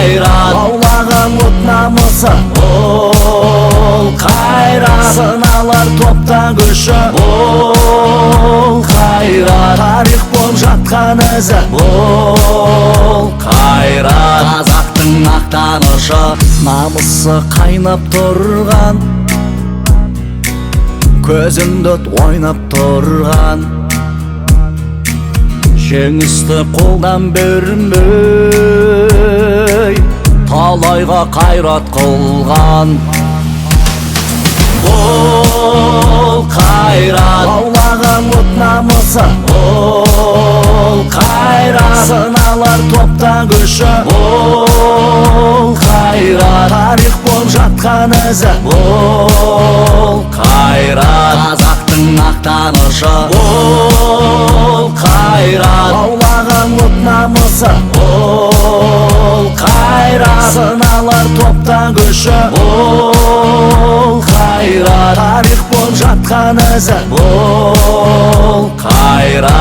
қайрат, лаулаған от намысы ол қайрат, сыналар топта күші ол қайрат, тарих болып жатқан ізі ол қайрат. Қазақтың мақтанышы, намысы қайнап тұрған, көзімді ойнап тұрған, жеңісті қолдан бермей талайға қайрат қылған ол қайрат, лаулаған от намысы ол қайрат, сыналар топта күші ол қайрат, тарих болып жатқан ізі ол қайрат. Қазақтың мақтанышы ол қайрат, лаулаған от намысы ол қайрат, сыналар топта күші ол қайрат, тарих болып жатқан ізі ол қайрат.